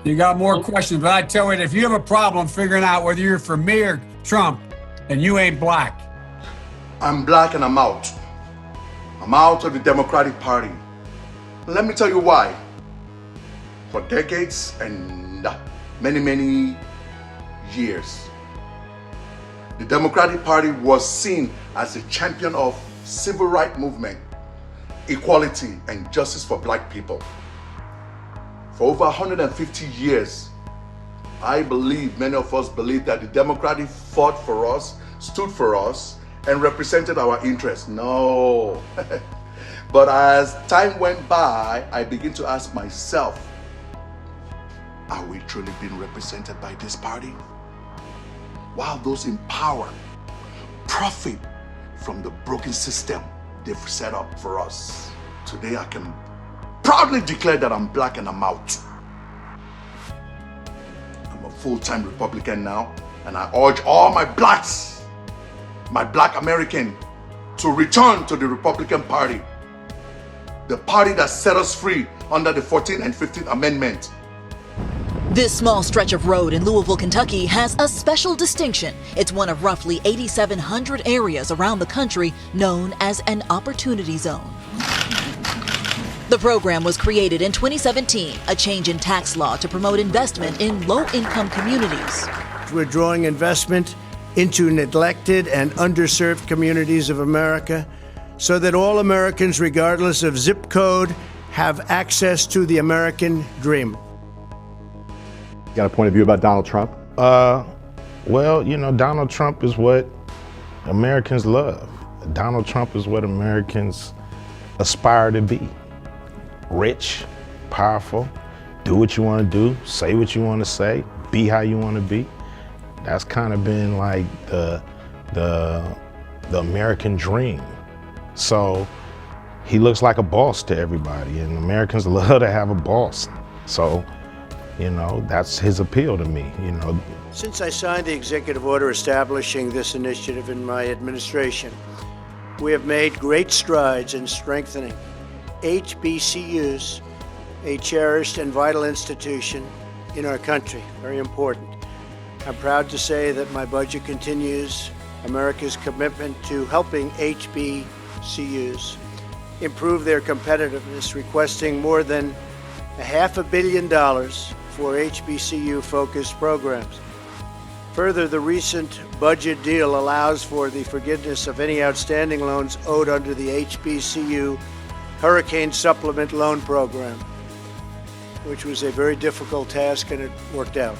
You got more questions, but I tell you, if you have a problem figuring out whether you're for me or Trump, then you ain't black. I'm black and I'm out. I'm out of the Democratic Party. Let me tell you why. For decades and many years, the Democratic Party was seen as a champion of civil rights movement, equality, and justice for black people. For over 150 years, I believe, many of us believe that the Democratic fought for us, stood for us, and represented our interests. No. But as time went by, I begin to ask myself, are we truly being represented by this party? While those in power profit from the broken system they've set up for us. Today I can proudly declare that I'm black and I'm out. I'm a full-time Republican now, and I urge all my blacks, my black American, to return to the Republican Party. The party that set us free under the 14th and 15th Amendment. This small stretch of road in Louisville, Kentucky has a special distinction. It's one of roughly 8,700 areas around the country known as an Opportunity Zone. The program was created in 2017, a change in tax law to promote investment in low-income communities. We're drawing investment into neglected and underserved communities of America so that all Americans, regardless of zip code, have access to the American dream. Got a point of view about Donald Trump? Well, you know, Donald Trump is what Americans love. Donald Trump is what Americans aspire to be. Rich, powerful, do what you want to do, say what you want to say, be how you want to be. That's kind of been like the American dream. So he looks like a boss to everybody, and Americans love to have a boss. So, you know, that's his appeal to me, you know. Since I signed the executive order establishing this initiative in my administration, we have made great strides in strengthening HBCUs, a cherished and vital institution in our country. Very important. I'm proud to say that my budget continues America's commitment to helping HBCUs improve their competitiveness, requesting more than $500 million for HBCU-focused programs. Further, the recent budget deal allows for the forgiveness of any outstanding loans owed under the HBCU Hurricane Supplement Loan Program, which was a very difficult task, and it worked out.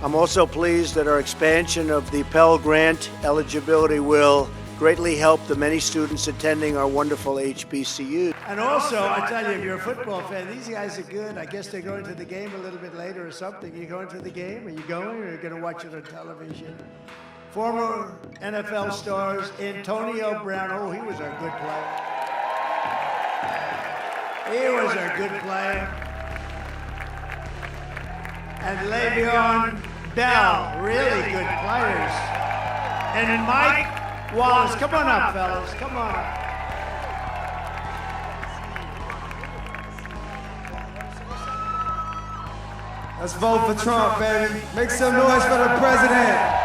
I'm also pleased that our expansion of the Pell Grant eligibility will greatly help the many students attending our wonderful HBCUs. And also, I tell you, if you're a football fan, these guys are good. I guess they're going to the game a little bit later or something. You going to the game? Are you going, or are you going to watch it on television? Former NFL stars Antonio Brown. Oh, he was a good player. He was a good player. And Le'Veon Bell, really good players. And Mike Wallace, come on up, fellas, come on up. Let's vote for Trump, baby. Make some noise for the president.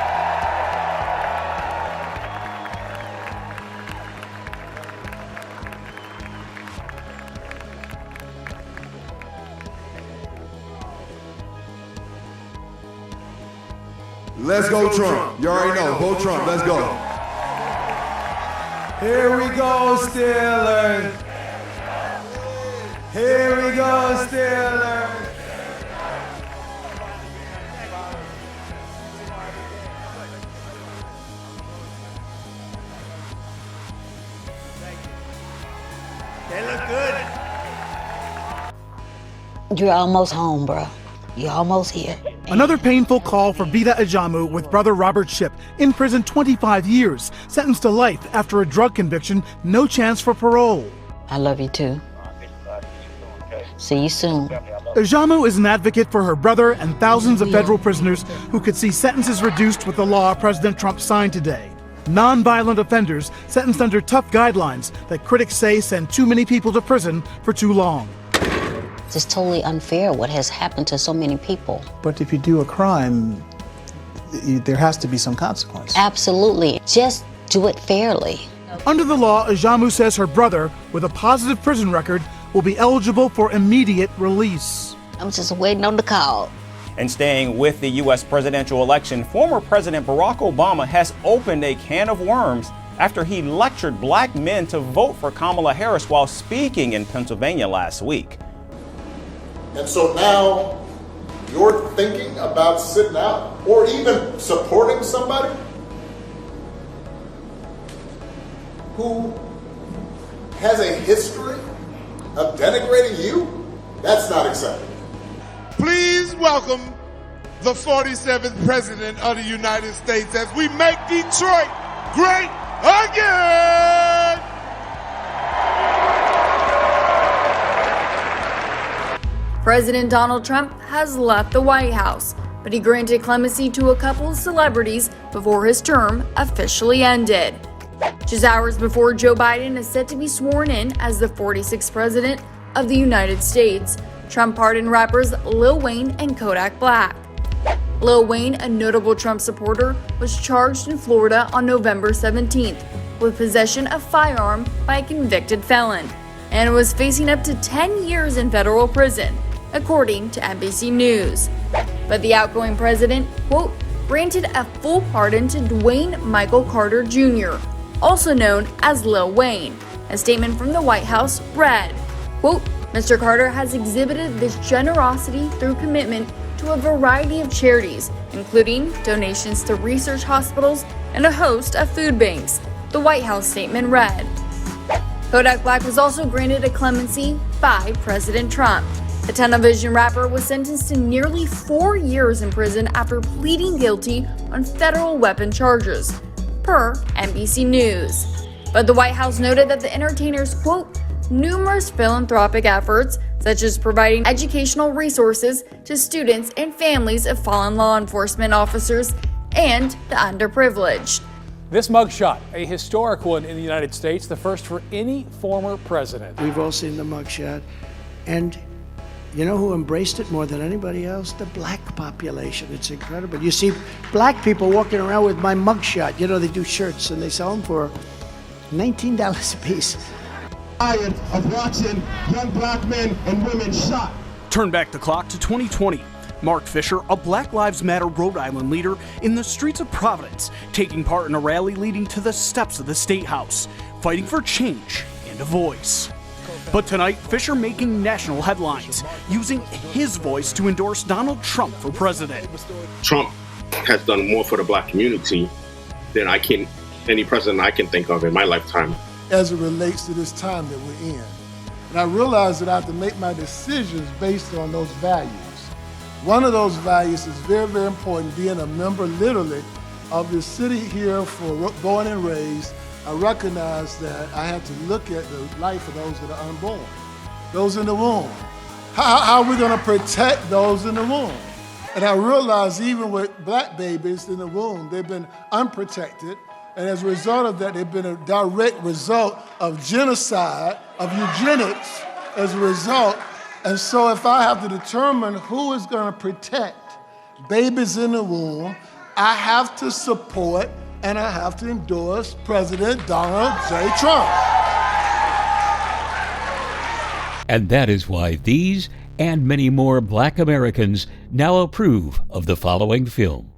Let's go Trump. You already know, vote Trump, let's go. Here we go, Steelers. Here we go, Steelers. They look good. You're almost home, bro. You're almost here. Another painful call for Vida Ajamu with brother Robert Shipp, in prison 25 years, sentenced to life after a drug conviction, no chance for parole. I love you too. See you soon. Ajamu is an advocate for her brother and thousands of federal prisoners who could see sentences reduced with the law President Trump signed today. Non-violent offenders sentenced under tough guidelines that critics say send too many people to prison for too long. It's totally unfair what has happened to so many people. But if you do a crime, there has to be some consequence. Absolutely. Just do it fairly. Under the law, Ajamu says her brother, with a positive prison record, will be eligible for immediate release. I'm just waiting on the call. And staying with the U.S. presidential election, former President Barack Obama has opened a can of worms after he lectured black men to vote for Kamala Harris while speaking in Pennsylvania last week. And so now you're thinking about sitting out or even supporting somebody who has a history of denigrating you? That's not acceptable. Please welcome the 47th President of the United States as we make Detroit great again! President Donald Trump has left the White House, but he granted clemency to a couple of celebrities before his term officially ended. Just hours before Joe Biden is set to be sworn in as the 46th President of the United States, Trump pardoned rappers Lil Wayne and Kodak Black. Lil Wayne, a notable Trump supporter, was charged in Florida on November 17th with possession of firearm by a convicted felon and was facing up to 10 years in federal prison, according to NBC News. But the outgoing president, quote, granted a full pardon to Dwayne Michael Carter Jr., also known as Lil Wayne. A statement from the White House read, quote, Mr. Carter has exhibited this generosity through commitment to a variety of charities, including donations to research hospitals and a host of food banks, the White House statement read. Kodak Black was also granted a clemency by President Trump. The television rapper was sentenced to nearly 4 years in prison after pleading guilty on federal weapon charges, per NBC News. But the White House noted that the entertainer's, quote, numerous philanthropic efforts, such as providing educational resources to students and families of fallen law enforcement officers and the underprivileged. This mugshot, a historic one in the United States, the first for any former president. We've all seen the mugshot, and you know who embraced it more than anybody else? The black population. It's incredible. You see black people walking around with my mugshot. You know, they do shirts and they sell them for $19 a piece. Tired of watching young black men and women shot. Turn back the clock to 2020. Mark Fisher, a Black Lives Matter Rhode Island leader in the streets of Providence, taking part in a rally leading to the steps of the State House, fighting for change and a voice. But tonight, Fisher making national headlines, using his voice to endorse Donald Trump for president. Trump has done more for the black community than any president I can think of in my lifetime. As it relates to this time that we're in. And I realize that I have to make my decisions based on those values. One of those values is very, very important, being a member literally of the city here for born and raised. I recognize that I have to look at the life of those that are unborn, those in the womb. How are we gonna protect those in the womb? And I realize even with black babies in the womb, they've been unprotected. And as a result of that, they've been a direct result of genocide, of eugenics as a result. And so if I have to determine who is going to protect babies in the womb, I have to support and I have to endorse President Donald J. Trump. And that is why these and many more Black Americans now approve of the following film.